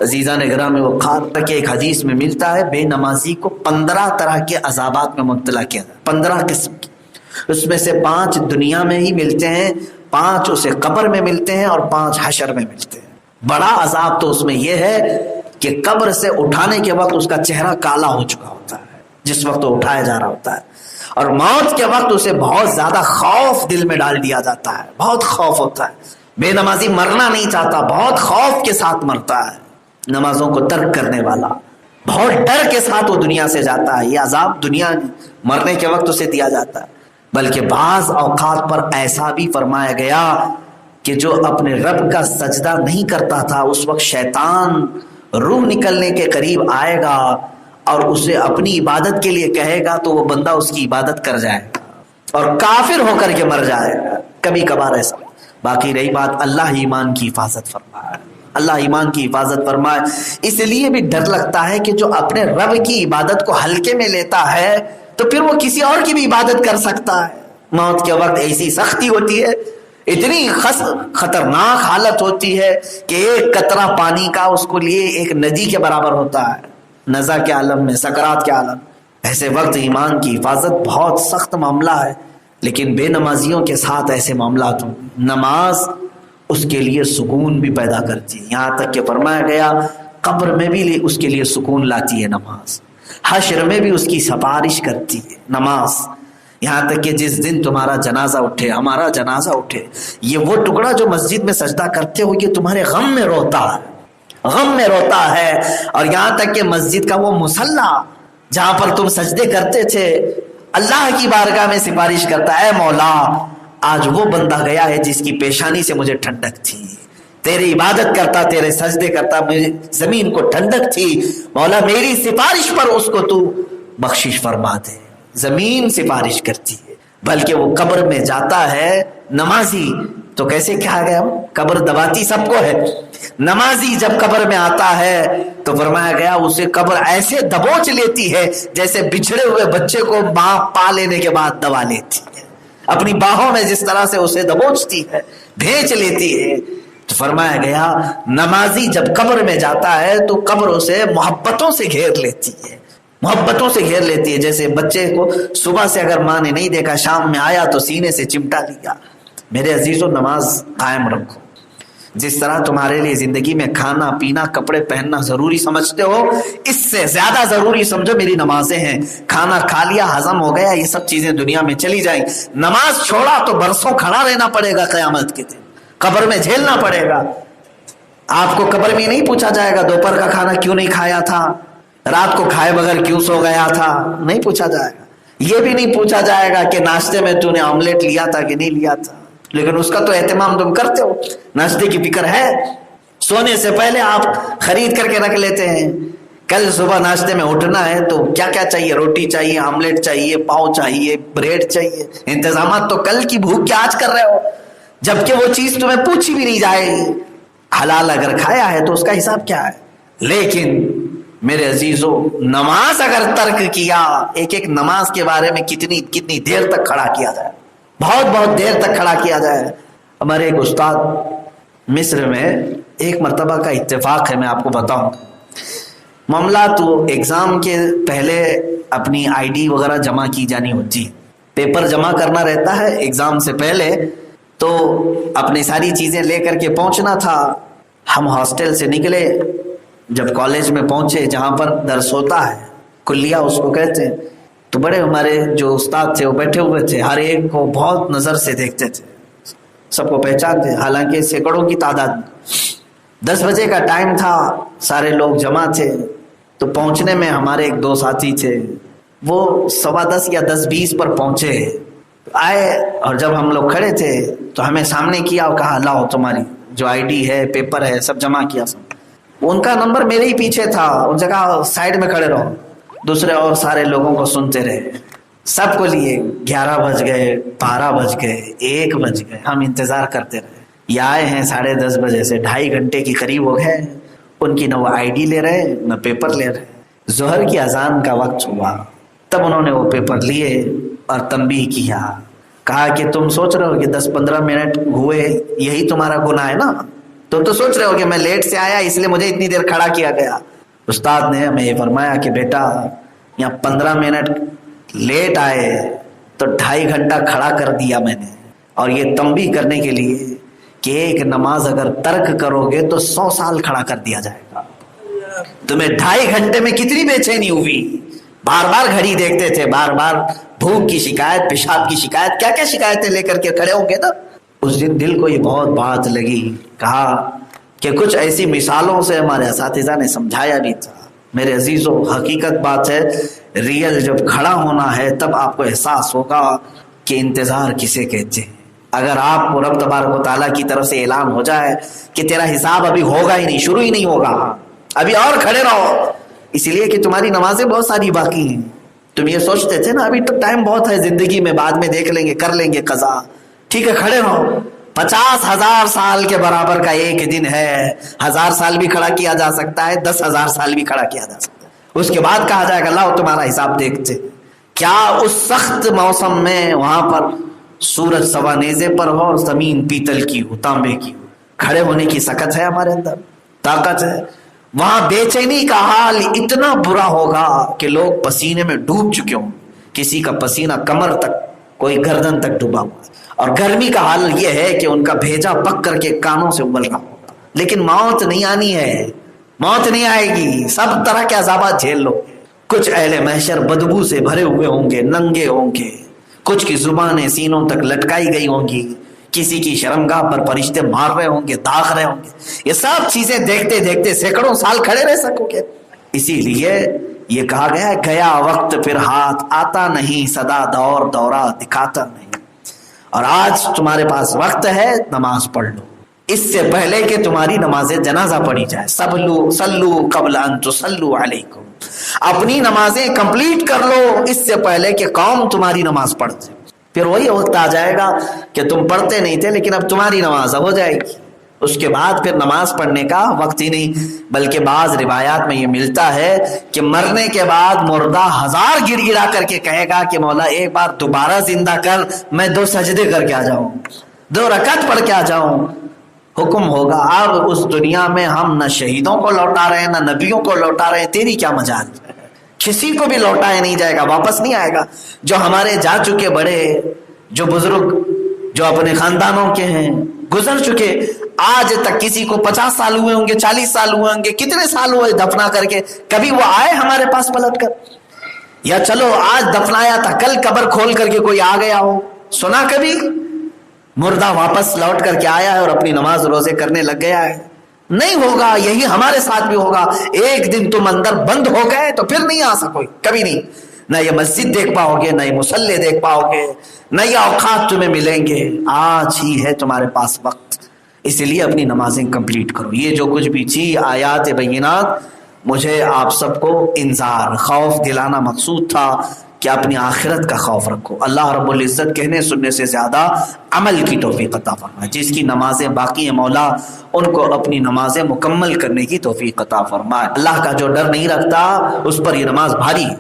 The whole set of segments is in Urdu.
عزیزان گرامی وقار کے ایک حدیث میں ملتا ہے بے نمازی کو 15 طرح کے عذابات میں مبتلا کیا جائے، 15 قسم کی. اس میں سے 5 دنیا میں ہی ملتے ہیں، 5 اسے قبر میں ملتے ہیں اور 5 حشر میں ملتے ہیں. بڑا عذاب تو اس میں یہ ہے کہ قبر سے اٹھانے کے وقت اس کا چہرہ کالا ہو چکا ہوتا ہے جس وقت وہ اٹھایا جا رہا ہوتا ہے، اور موت کے وقت اسے بہت زیادہ خوف دل میں ڈال دیا جاتا ہے، بہت خوف ہوتا ہے. بے نمازی مرنا نہیں چاہتا، بہت خوف کے ساتھ مرتا ہے. نمازوں کو ترک کرنے والا بہت ڈر کے ساتھ وہ دنیا سے جاتا ہے. یہ عذاب دنیا مرنے کے وقت اسے دیا جاتا ہے. بلکہ بعض اوقات پر ایسا بھی فرمایا گیا کہ جو اپنے رب کا سجدہ نہیں کرتا تھا اس وقت شیطان روح نکلنے کے قریب آئے گا اور اسے اپنی عبادت کے لیے کہے گا تو وہ بندہ اس کی عبادت کر جائے گا اور کافر ہو کر کے مر جائے گا. کبھی کبھار ایسا. باقی رہی بات اللہ ایمان کی حفاظت فرمائے، اللہ ایمان کی حفاظت فرمائے. اس لیے بھی ڈر لگتا ہے کہ جو اپنے رب کی عبادت کو ہلکے میں لیتا ہے تو پھر وہ کسی اور کی بھی عبادت کر سکتا ہے. موت کے وقت ایسی سختی ہوتی ہے، اتنی خطرناک حالت ہوتی ہے کہ ایک قطرہ پانی کا اس کو لیے ایک ندی کے برابر ہوتا ہے. نزا کے عالم میں، سکرات کے عالم، ایسے وقت ایمان کی حفاظت بہت سخت معاملہ ہے. لیکن بے نمازیوں کے ساتھ ایسے معاملات ہوں. نماز اس کے لیے سکون بھی پیدا کرتی ہے، یہاں تک کہ فرمایا گیا قبر میں بھی اس کے لیے سکون لاتی ہے نماز، حشر میں بھی اس کی سفارش کرتی ہے نماز. یہاں تک کہ جس دن تمہارا جنازہ اٹھے، ہمارا جنازہ اٹھے، یہ وہ ٹکڑا جو مسجد میں سجدہ کرتے ہو یہ تمہارے غم میں روتا ہے، غم میں روتا ہے. اور یہاں تک کہ مسجد کا وہ مصلی جہاں پر تم سجدے کرتے تھے اللہ کی بارگاہ میں سفارش کرتا ہے، مولا آج وہ بندہ گیا ہے جس کی پیشانی سے مجھے ٹھنڈک تھی، تیری عبادت کرتا، تیرے سجدے کرتا، مجھے زمین کو ٹھنڈک تھی، مولا میری سفارش پر اس کو تو بخشش فرما دے. زمین سفارش کرتی ہے. بلکہ وہ قبر میں جاتا ہے نمازی تو کیسے کہا گیا قبر دباتی سب کو ہے، نمازی جب قبر میں آتا ہے تو فرمایا گیا اسے قبر ایسے دبوچ لیتی ہے جیسے بچھڑے ہوئے بچے کو ماں پا لینے کے بعد دبا لیتی ہے، اپنی باہوں میں جس طرح سے اسے دبوچتی ہے، بھینچ لیتی ہے. تو فرمایا گیا نمازی جب قبر میں جاتا ہے تو قبر اسے محبتوں سے گھیر لیتی ہے، محبتوں سے گھیر لیتی ہے. جیسے بچے کو صبح سے اگر ماں نے نہیں دیکھا، شام میں آیا تو سینے سے چمٹا لیا. میرے عزیزو نماز قائم رکھو. جس طرح تمہارے لیے زندگی میں کھانا پینا کپڑے پہننا ضروری سمجھتے ہو، اس سے زیادہ ضروری سمجھو میری نمازیں ہیں. کھانا کھا لیا، ہضم ہو گیا، یہ سب چیزیں دنیا میں چلی جائیں. نماز چھوڑا تو برسوں کھڑا رہنا پڑے گا، قیامت کے دن قبر میں جھیلنا پڑے گا. آپ کو قبر میں نہیں پوچھا جائے گا دوپہر کا کھانا کیوں نہیں کھایا تھا، رات کو کھائے بغیر کیوں سو گیا تھا، نہیں پوچھا جائے گا. یہ بھی نہیں پوچھا جائے گا کہ ناشتے میں تو نے آملیٹ لیا تھا کہ نہیں لیا تھا، لیکن اس کا تو اہتمام تم کرتے ہو. ناشتے کی فکر ہے، سونے سے پہلے آپ خرید کر کے رکھ لیتے ہیں. کل صبح ناشتے میں اٹھنا ہے تو کیا کیا چاہیے، روٹی چاہیے، آملیٹ چاہیے، پاؤ چاہیے، بریڈ چاہیے. انتظامات تو کل کی بھوک کے آج کر رہے ہو، جبکہ وہ چیز تمہیں پوچھی بھی نہیں جائے گی. حلال اگر کھایا ہے تو اس کا حساب کیا ہے. لیکن میرے عزیزو نماز اگر ترک کیا، ایک ایک نماز کے بارے میں کتنی دیر تک کھڑا کیا جائے، بہت دیر تک کھڑا کیا جائے. ہمارے ایک استاد مصر میں ایک مرتبہ کا اتفاق ہے، میں آپ کو بتاؤں. معاملہ تو ایگزام کے پہلے اپنی آئی ڈی وغیرہ جمع کی جانی ہوتی، پیپر جمع کرنا رہتا ہے ایگزام سے پہلے، تو اپنی ساری چیزیں لے کر کے پہنچنا تھا. ہم ہاسٹل سے نکلے، جب کالج میں پہنچے جہاں پر درس ہوتا ہے، کلیہ اس کو کہتے ہیں، تو بڑے ہمارے جو استاد تھے وہ بیٹھے ہوئے تھے، ہر ایک کو بہت نظر سے دیکھتے تھے، سب کو پہچانتے، حالانکہ سینکڑوں کی تعداد. 10 بجے کا ٹائم تھا، سارے لوگ جمع تھے. تو پہنچنے میں ہمارے ایک دو ساتھی تھے، وہ 10:15 یا 10:20 پر پہنچے آئے. اور جب ہم لوگ کھڑے تھے تو ہمیں سامنے کیا اور کہا لاؤ تمہاری جو آئی ڈی ہے، پیپر ہے، سب جمع کیا. سب ان کا نمبر میرے ہی پیچھے تھا، ان سے کہا سائڈ میں کھڑے رہو. دوسرے اور سارے لوگوں کو سنتے رہے، سب کو لیے 11 بج گئے، 12 بج گئے، 1 بج گئے. ہم انتظار کرتے رہے. یہ آئے ہیں 10:30 بجے سے 2.5 گھنٹے کی قریب ہو گئے. ان کی نہ وہ آئی ڈی لے رہے نہ پیپر لے رہے. ظہر کی اذان کا وقت ہوا، تب انہوں نے وہ پیپر لیے اور تنبیہ کیا، کہا کہ تم سوچ رہے ہو کہ 10-15 منٹ ہوئے یہی تمہارا گناہ ہے نا، تو سوچ رہے ہو کہ میں لیٹ سے آیا اس لیے مجھے اتنی دیر کھڑا کیا گیا. استاد نے ہمیں یہ فرمایا کہ بیٹا یہاں 15 منٹ لیٹ آئے تو 2.5 گھنٹہ کھڑا کر دیا میں نے, اور یہ تنبیہ کرنے کے لیے کہ ایک نماز اگر ترک کرو گے تو 100 سال کھڑا کر دیا جائے گا. تمہیں 2.5 گھنٹے میں کتنی بے چینی ہوئی, بار بار گھڑی دیکھتے تھے, بار بار بھوک کی شکایت, پیشاب کی شکایت, کیا کیا شکایتیں لے کر کے کھڑے ہوں گے نا. اس دن دل کو یہ بہت بات لگی, کہا کہ کچھ ایسی مثالوں سے ہمارے اساتذہ نے سمجھایا بھی تھا. میرے عزیزو, حقیقت بات ہے, ریئل جب کھڑا ہونا ہے تب آپ کو احساس ہوگا کہ انتظار کسے کہتے ہیں. اگر آپ کو رب تبارک و تعالیٰ کی طرف سے اعلان ہو جائے کہ تیرا حساب ابھی ہوگا ہی نہیں, شروع ہی نہیں ہوگا, ابھی اور کھڑے رہو, اس لیے کہ تمہاری نمازیں بہت ساری باقی ہیں. تم یہ سوچتے تھے نا ابھی تو ٹائم بہت ہے زندگی میں, بعد میں دیکھ لیں گے, کر لیں گے قضا. ٹھیک ہے, کھڑے رہو. 50,000 سال کے برابر کا ایک دن ہے. 1000 سال بھی کھڑا کیا جا سکتا ہے, 10,000 سال بھی کھڑا کیا جا سکتا ہے. اس کے بعد کہا جائے گا اللہ تمہارا حساب دیکھتے. کیا اس سخت موسم میں وہاں پر سورج سوا نیزے پر ہو اور زمین پیتل کی ہو, تانبے کی ہو, کھڑے ہونے کی سکت ہے ہمارے اندر, طاقت ہے. وہاں بے چینی کا حال اتنا برا ہوگا کہ لوگ پسینے میں ڈوب چکے ہوں, کسی کا پسینہ کمر تک, کوئی گردن تک ڈوبا ہوا. اور گرمی کا حال یہ ہے کہ ان کا بھیجا پک کر کے کانوں سے ابل رہا ہوگا. لیکن موت نہیں آنی ہے, موت نہیں آئے گی, سب طرح کے عذابات جھیل لو. کچھ اہل محشر بدبو سے بھرے ہوئے ہوں گے, ننگے ہوں گے, کچھ کی زبانیں سینوں تک لٹکائی گئی ہوں گی, کسی کی شرمگاہ پر فرشتے مار رہے ہوں گے, داغ رہے ہوں گے. یہ سب چیزیں دیکھتے دیکھتے سینکڑوں سال کھڑے رہ سکو گے. اسی لیے یہ کہا گیا ہے, گیا وقت پھر ہاتھ آتا نہیں, سدا دور دورہ دکھاتا نہیں. اور آج تمہارے پاس وقت ہے, نماز پڑھ لو اس سے پہلے کہ تمہاری نماز جنازہ پڑھی جائے. صلو قبل ان تصلوا علیکم, اپنی نمازیں کمپلیٹ کر لو اس سے پہلے کہ قوم تمہاری نماز پڑھ جائے. پھر وہی وقت آ جائے گا کہ تم پڑھتے نہیں تھے لیکن اب تمہاری نماز ہو جائے گی. اس کے بعد پھر نماز پڑھنے کا وقت ہی نہیں. بلکہ بعض روایات میں یہ ملتا ہے کہ مرنے کے بعد مردہ 1000 گر گرا کر کے کہے گا کہ مولا ایک بار دوبارہ زندہ کر, میں 2 سجدے کر کے آ جاؤں, 2 رکعت پڑھ کے آ جاؤں. حکم ہوگا. اب اس دنیا میں ہم نہ شہیدوں کو لوٹا رہے ہیں, نہ نبیوں کو لوٹا رہے ہیں, تیری کیا مجال, کسی کو بھی لوٹایا نہیں جائے گا, واپس نہیں آئے گا. جو ہمارے جا چکے بڑے, جو بزرگ, جو اپنے خاندانوں کے ہیں, گزر چکے, آج تک کسی کو 50 سال ہوئے ہوں گے, 40 سال ہوئے ہوں گے, کتنے سال ہوئے دفنا کر کے, کبھی وہ آئے ہمارے پاس پلٹ کر, یا چلو آج دفنایا تھا کل قبر کھول کر کے کوئی آ گیا ہو, سنا کبھی مردہ واپس لوٹ کر کے آیا ہے اور اپنی نماز روزے کرنے لگ گیا ہے؟ نہیں ہوگا. یہی ہمارے ساتھ بھی ہوگا. ایک دن تم اندر بند ہو گئے تو پھر نہیں آ سکو, کبھی نہیں. نہ یہ مسجد دیکھ پاؤ گے, نہ یہ مصلے دیکھ پاؤ گے, نہ یہ اوقات تمہیں ملیں گے. آج ہی ہے تمہارے پاس وقت, اسی لیے اپنی نمازیں کمپلیٹ کرو. یہ جو کچھ بھی تھی آیات بینات, مجھے آپ سب کو انذار, خوف دلانا مقصود تھا کہ اپنی آخرت کا خوف رکھو. اللہ رب العزت کہنے سننے سے زیادہ عمل کی توفیق عطا فرمائے. جس کی نمازیں باقی ہیں مولا ان کو اپنی نمازیں مکمل کرنے کی توفیق عطا فرمائے. اللہ کا جو ڈر نہیں رکھتا اس پر یہ نماز بھاری ہے.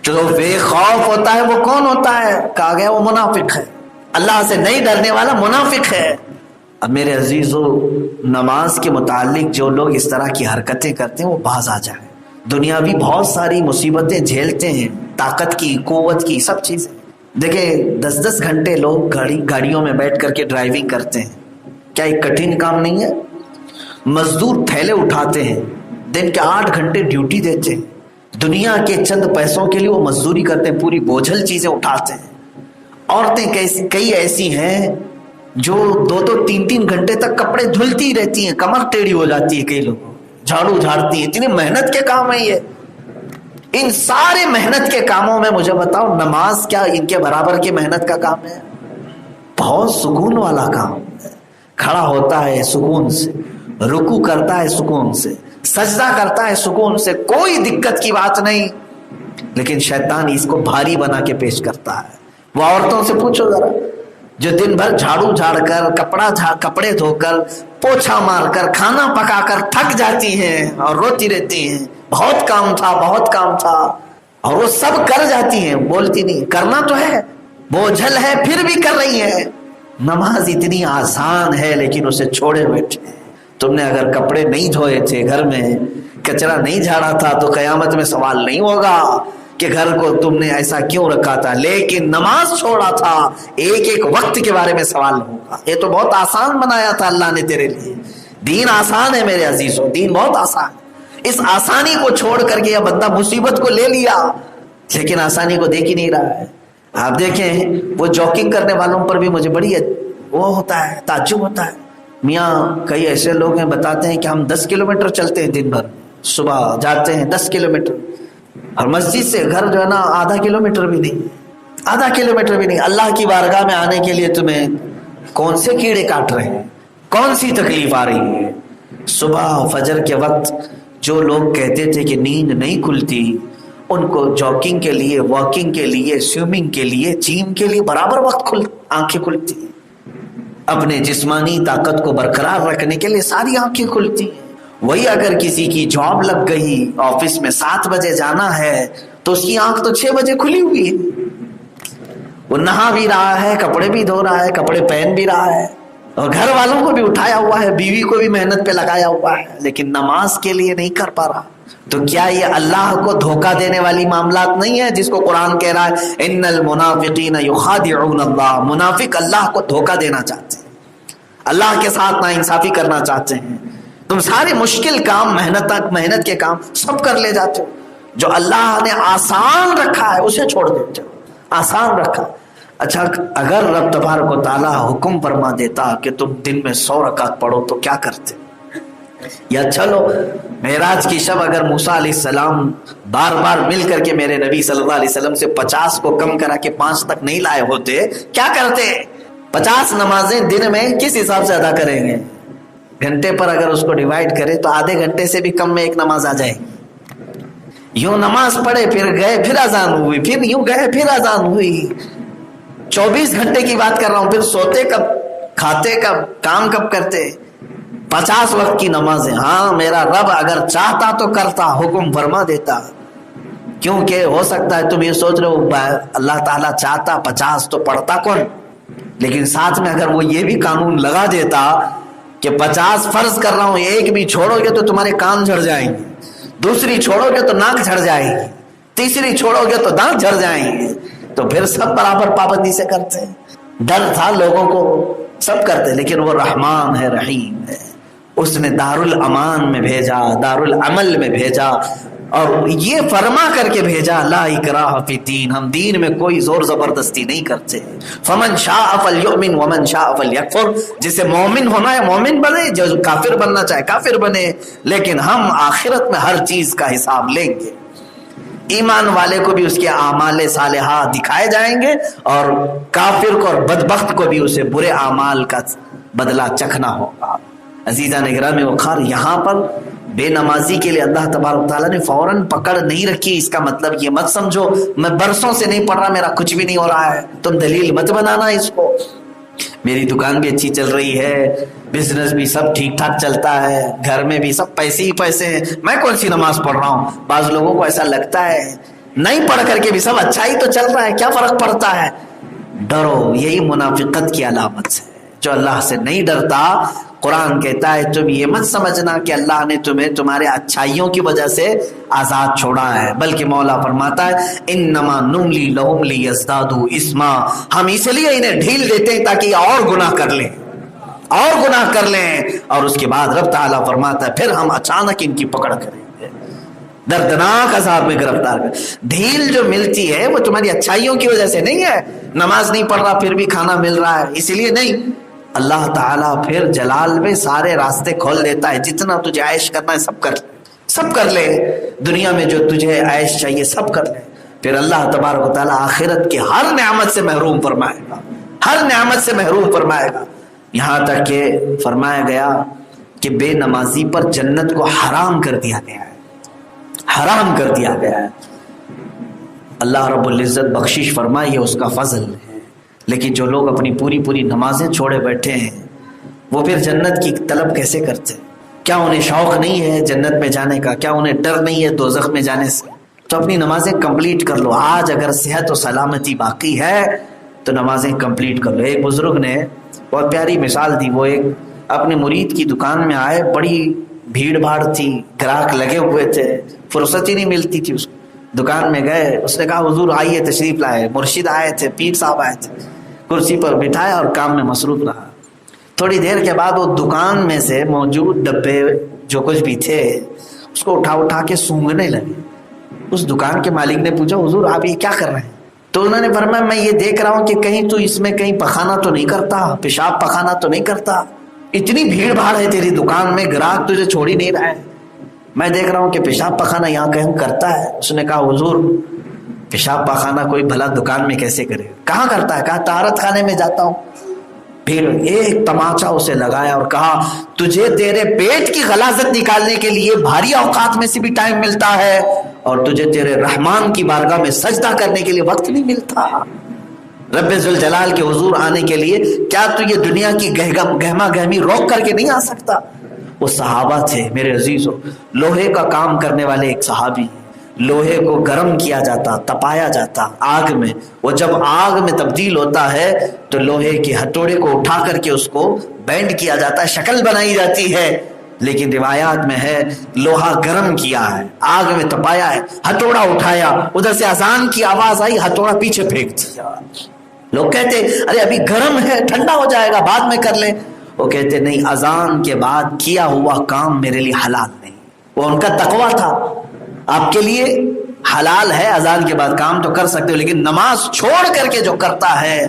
جو بے خوف ہوتا ہے وہ کون ہوتا ہے؟ کہا گیا وہ منافق ہے. اللہ سے نہیں ڈرنے والا منافق ہے. اب میرے عزیزو, نماز کے متعلق جو لوگ اس طرح کی حرکتیں کرتے ہیں وہ باز آ جائیں. دنیاوی بہت ساری مصیبتیں جھیلتے ہیں, طاقت کی, قوت کی, سب چیزیں. دیکھیں 10-10 گھنٹے لوگ گاڑیوں میں بیٹھ کر کے ڈرائیونگ کرتے ہیں. کیا ایک کٹھن کام نہیں ہے؟ مزدور تھیلے اٹھاتے ہیں, دن کے 8 گھنٹے ڈیوٹی دیتے ہیں. دنیا کے چند پیسوں کے لیے وہ مزدوری کرتے ہیں, پوری بوجھل چیزیں اٹھاتے ہیں. عورتیں کئی ایسی ہیں جو 2-3 گھنٹے تک کپڑے دھلتی رہتی ہیں, کمر ٹیڑھی ہو جاتی ہے. کئی لوگ جھاڑو جھاڑتی ہیں. اتنی محنت کے کام ہے یہ. ان سارے محنت کے کاموں میں مجھے بتاؤ نماز کیا ان کے برابر کی محنت کا کام ہے؟ بہت سکون والا کام ہے. کھڑا ہوتا ہے سکون سے, رکوع کرتا ہے سکون سے, سجدہ کرتا ہے سکون سے, کوئی دقت کی بات نہیں. لیکن شیطان اس کو بھاری بنا کے پیش کرتا ہے. وہ عورتوں سے پوچھو ذرا, جو دن بھر جھاڑو جھاڑ کر, کپڑے دھو کر, پوچھا مار کر, کھانا پکا کر تھک جاتی ہیں اور روتی رہتی ہیں بہت کام تھا, بہت کام تھا, اور وہ سب کر جاتی ہیں, بولتی نہیں. کرنا تو ہے, بوجھل ہے, پھر بھی کر رہی ہے. نماز اتنی آسان ہے لیکن اسے چھوڑے بیٹھے. تم نے اگر کپڑے نہیں دھوئے تھے گھر میں، کچرا نہیں جھاڑا تھا، تو قیامت میں سوال نہیں ہوگا کہ گھر کو تم نے ایسا کیوں رکھا تھا، لیکن نماز چھوڑا تھا، ایک ایک وقت کے بارے میں سوال ہوگا۔ یہ تو بہت آسان بنایا تھا اللہ نے تیرے لیے، دین آسان ہے میرے عزیزوں، دین بہت آسان ہے۔ اس آسانی کو چھوڑ کر کے یہ بندہ مصیبت کو لے لیا، لیکن آسانی کو دیکھ ہی نہیں رہا ہے۔ آپ دیکھیں وہ جاگنگ کرنے والوں پر بھی مجھے بڑی وہ ہوتا ہے، تعجب ہوتا ہے۔ میاں کئی ایسے لوگ ہیں بتاتے ہیں کہ ہم 10 کلومیٹر چلتے ہیں دن بھر، صبح جاتے ہیں 10 کلومیٹر، اور مسجد سے گھر جو ہے نا آدھا کلومیٹر بھی نہیں، آدھا کلومیٹر بھی نہیں۔ اللہ کی بارگاہ میں آنے کے لیے تمہیں کون سے کیڑے کاٹ رہے ہیں، کون سی تکلیف آ رہی ہے؟ صبح فجر کے وقت جو لوگ کہتے تھے کہ نیند نہیں کھلتی، ان کو جاگنگ کے لیے، واکنگ کے لیے، سوئمنگ کے لیے، جم کے لیے برابر وقت آنکھیں کھلتی ہیں۔ اپنے جسمانی طاقت کو برقرار رکھنے کے لیے ساری آنکھیں کھلتی ہیں۔ وہی اگر کسی کی جاب لگ گئی، آفس میں 7 بجے جانا ہے، تو اس کی آنکھ تو 6 بجے کھلی ہوئی ہے، وہ نہا بھی رہا ہے، کپڑے بھی دھو رہا ہے، کپڑے پہن بھی رہا ہے، اور گھر والوں کو بھی اٹھایا ہوا ہے، بیوی کو بھی محنت پہ لگایا ہوا ہے، لیکن نماز کے لیے نہیں کر پا رہا۔ تو کیا یہ اللہ کو دھوکہ دینے والی معاملات نہیں ہے جس کو قرآن کہہ رہا ہے ان المنافقین یخادعون اللہ؟ منافق اللہ کو دھوکہ دینا چاہتے ہیں، اللہ کے ساتھ ناانصافی کرنا چاہتے ہیں۔ تم سارے مشکل کام، محنت کے کام سب کر لے جاتے ہو، جو اللہ نے آسان رکھا ہے اسے چھوڑ دیتے ہو، آسان رکھا۔ اچھا اگر رب تبارک و تعالیٰ حکم فرما دیتا کہ تم دن میں 100 رکعت پڑھو تو کیا کرتے؟ یا چلو معراج کی شب اگر موسیٰ علیہ السلام بار بار مل کر کے میرے نبی صلی اللہ علیہ وسلم سے 50 کو کم کرا کے 5 تک نہیں لائے ہوتے، کیا کرتے؟ 50 نمازیں دن میں کس حساب سے ادا کریں گے؟ گھنٹے پر اگر اس کو ڈیوائیڈ کرے تو آدھے گھنٹے سے بھی کم میں ایک نماز آ جائے گی۔ یوں نماز پڑھے، پھر گئے، پھر اذان ہوئی، پھر یوں گئے، پھر اذان ہوئی۔ 24 گھنٹے کی بات کر رہا ہوں، پھر سوتے کب، کھاتے کب، کام کب کرتے؟ 50 وقت کی نمازیں۔ ہاں میرا رب اگر چاہتا تو کرتا، حکم فرما دیتا، کیونکہ ہو سکتا ہے تم یہ سوچ رہے ہو اللہ تعالیٰ چاہتا 50 تو پڑھتا کون، لیکن ساتھ میں اگر وہ یہ بھی قانون لگا دیتا کہ 50 فرض کر رہا ہوں، ایک بھی چھوڑو گے تو تمہارے کان جھڑ جائیں گے، دوسری چھوڑو گے تو ناک جھڑ جائے گی، تیسری چھوڑو گے تو دانت جھڑ جائیں گے، تو پھر سب برابر پابندی سے کرتے۔ ڈر تھا لوگوں کو، سب کرتے، لیکن وہ رحمان ہے، رحیم ہے، اس نے دارالامان میں بھیجا، دارالعمل میں بھیجا، اور یہ فرما کر کے بھیجا لا اکراہ فی الدین، ہم دین میں کوئی زور زبردستی نہیں کرتے۔ فمن شاء فلیؤمن ومن شاء فلیکفر، جسے مومن ہونا ہے مومن بنے، جو کافر بننا چاہے کافر بنے، لیکن ہم آخرت میں ہر چیز کا حساب لیں گے۔ ایمان والے کو بھی اس کے اعمال صالحہ دکھائے جائیں گے، اور کافر کو اور بدبخت کو بھی اسے برے اعمال کا بدلہ چکھنا ہوگا۔ عزیزان گرامی وقار، یہاں پر بے نمازی کے لیے اللہ تبارک تعالیٰ نے فوراً پکڑ نہیں رکھی۔ اس کا مطلب یہ مت سمجھو میں برسوں سے نہیں پڑھ رہا، میرا کچھ بھی نہیں ہو رہا ہے، تم دلیل مت بنانا اس کو۔ میری دکان بھی اچھی چل رہی ہے، بزنس بھی سب ٹھیک ٹھاک چلتا ہے، گھر میں بھی سب پیسے ہی پیسے ہیں، میں کون سی نماز پڑھ رہا ہوں؟ بعض لوگوں کو ایسا لگتا ہے نہیں پڑھ کر کے بھی سب اچھا ہی تو چل رہا ہے، کیا فرق پڑتا ہے؟ ڈرو، یہی منافقت کی علامت ہے۔ جو اللہ سے نہیں ڈرتا، قرآن کہتا ہے تم یہ مت سمجھنا کہ اللہ نے تمہیں تمہارے اچھائیوں کی وجہ سے آزاد چھوڑا ہے، بلکہ مولا فرماتا ہے انما نملی لہم لیزدادوا اثما، ہم اس لیے انہیں ڈھیل دیتے ہیں تاکہ اور گناہ کر لیں، اور گناہ کر لیں، اور اس کے بعد رب تعالیٰ فرماتا ہے پھر ہم اچانک ان کی پکڑ کریں گے، دردناک عذاب میں گرفتار کر۔ ڈھیل جو ملتی ہے وہ تمہاری اچھائیوں کی وجہ سے نہیں ہے، نماز نہیں پڑھ رہا پھر بھی کھانا مل رہا ہے اس لیے نہیں، اللہ تعالیٰ پھر جلال میں سارے راستے کھول دیتا ہے، جتنا تجھے عیش کرنا ہے سب کر لے، سب کر لے، دنیا میں جو تجھے عیش چاہیے سب کر لے، پھر اللہ تبارک و تعالیٰ آخرت کے ہر نعمت سے محروم فرمائے گا، ہر نعمت سے محروم فرمائے گا۔ یہاں تک کہ فرمایا گیا کہ بے نمازی پر جنت کو حرام کر دیا گیا ہے، حرام کر دیا گیا ہے۔ اللہ رب العزت بخشش فرمائے، یہ اس کا فضل ہے، لیکن جو لوگ اپنی پوری نمازیں چھوڑے بیٹھے ہیں وہ پھر جنت کی طلب کیسے کرتے؟ کیا انہیں شوق نہیں ہے جنت میں جانے کا؟ کیا انہیں ڈر نہیں ہے دوزخ میں جانے سے؟ تو اپنی نمازیں کمپلیٹ کر لو، آج اگر صحت و سلامتی باقی ہے تو نمازیں کمپلیٹ کر لو۔ ایک بزرگ نے بہت پیاری مثال دی، وہ ایک اپنے مرید کی دکان میں آئے، بڑی بھیڑ بھاڑ تھی، گراہک لگے ہوئے تھے، فرصت ہی نہیں ملتی تھی اس کو. دکان میں گئے، اس نے کہا حضور آئیے تشریف لائے. مرشد آئے تھے، پیر صاحب آئے تھے، کرسی پر بٹھایا اور کام میں مصروف رہا. تھوڑی دیر کے بعد وہ دکان میں سے موجود ڈبے جو کچھ بھی تھے اس کو اٹھا کے سونگھنے لگے. اس دکان کے مالک نے پوچھا حضور آپ یہ کیا کر رہے ہیں؟ تو انہوں نے فرمایا میں یہ دیکھ رہا ہوں کہ کہیں تو اس میں کہیں پخانہ تو نہیں کرتا، پیشاب پخانہ تو نہیں کرتا. اتنی بھیڑ بھاڑ ہے تیری دکان میں، گراہک تجھے چھوڑ ہی نہیں رہا ہے، میں دیکھ رہا ہوں کہ پیشاب پخانہ یہاں کہیں کرتا ہے. اس نے کہا حضور پیشاب پخانہ کوئی بھلا دکان میں کیسے کرے؟ کہاں کرتا ہے؟ کہا طہارت خانے میں جاتا ہوں. پھر ایک تماچا اسے لگایا اور کہا تجھے تیرے پیٹ کی غلاظت نکالنے کے لیے بھاری اوقات میں سے بھی ٹائم ملتا ہے اور تجھے تیرے رحمان کی بارگاہ میں سجدہ کرنے کے لیے وقت نہیں ملتا. رب ذوالجلال کے حضور آنے کے لیے کیا تو یہ دنیا کی گہما گہمی روک کر کے نہیں آ سکتا؟ وہ صحابہ تھے میرے عزیزو، لوہے کا کام کرنے والے ایک صحابی، لوہے کو گرم کیا جاتا، تپایا جاتا آگ میں، وہ جب آگ میں تبدیل ہوتا ہے تو لوہے کے ہتھوڑے کو اٹھا کر کے اس کو بینڈ کیا جاتا ہے، شکل بنائی جاتی ہے. لیکن روایات میں ہے لوہا گرم کیا ہے، آگ میں تپایا ہے، ہتھوڑا اٹھایا، ادھر سے اذان کی آواز آئی، ہتھوڑا پیچھے پھینک دیا. لوگ کہتے ارے ابھی گرم ہے ٹھنڈا ہو جائے گا بعد میں کر لیں. وہ کہتے نہیں، اذان کے بعد کیا ہوا کام میرے لیے حلال نہیں. وہ ان کا تقویٰ تھا. آپ کے لیے حلال ہے اذان کے بعد کام تو کر سکتے ہو، لیکن نماز چھوڑ کر کے جو کرتا ہے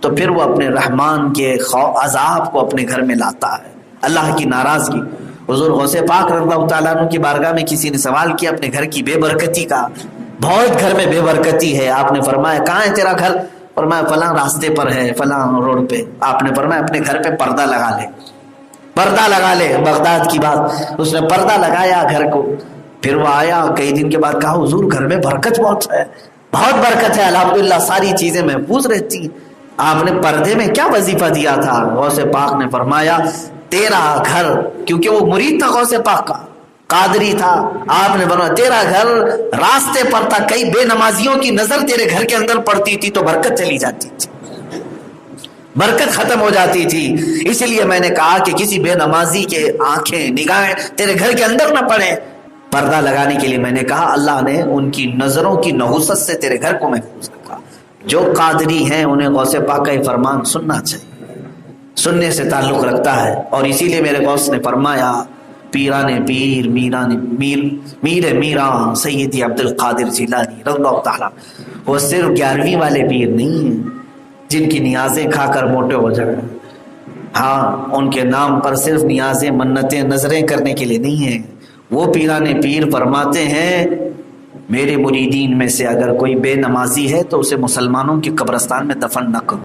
تو پھر وہ اپنے رحمان کے عذاب کو اپنے گھر میں لاتا ہے، اللہ کی ناراضگی. حضور غوث پاک رضی اللہ تعالیٰ عنہ کی بارگاہ میں کسی نے سوال کیا اپنے گھر کی بے برکتی کا، بہت گھر میں بے برکتی ہے. آپ نے فرمایا کہاں ہے تیرا گھر؟ فرمایا فلاں راستے پر ہے، فلاں روڈ پہ. آپ نے فرمایا اپنے گھر پہ پردہ لگا لے، پردہ لگا لے. بغداد کی بات، اس نے پردہ لگایا گھر کو. پھر وہ آیا کئی دن کے بعد، کہا حضور گھر میں برکت بہت ہے، بہت برکت ہے، الحمدللہ ساری چیزیں محفوظ رہتی. آپ نے پردے میں کیا وظیفہ دیا تھا؟ غوث پاک نے فرمایا تیرا گھر، کیونکہ وہ مرید تھا غوث پاک کا، قادری تھا. آپ نے فرمایا تیرا گھر راستے پر تھا، کئی بے نمازیوں کی نظر تیرے گھر کے اندر پڑتی تھی تو برکت چلی جاتی تھی، برکت ختم ہو جاتی تھی. اس لیے میں نے کہا کہ کسی بے نمازی کے آنکھیں نگاہیں تیرے گھر کے اندر نہ پڑے. پردہ لگانے کے لیے میں نے کہا اللہ نے ان کی نظروں کی نحوست سے تیرے گھر کو محفوظ رکھا. جو قادری ہیں انہیں غوث پاک کا یہ فرمان سننا چاہیے، سننے سے تعلق رکھتا ہے. اور اسی لیے میرے غوث نے فرمایا پیران پیر میر میران سیدی عبد القادر جیلانی رضی اللہ تعالیٰ، وہ صرف 11ویں والے پیر نہیں ہیں جن کی نیازیں کھا کر موٹے ہو جائیں. ہاں ان کے نام پر صرف نیازیں منتیں نظریں کرنے کے لیے نہیں ہیں. وہ پیران پیر فرماتے ہیں میرے مریدین میں سے اگر کوئی بے نمازی ہے تو اسے مسلمانوں کی قبرستان میں دفن نہ کرو.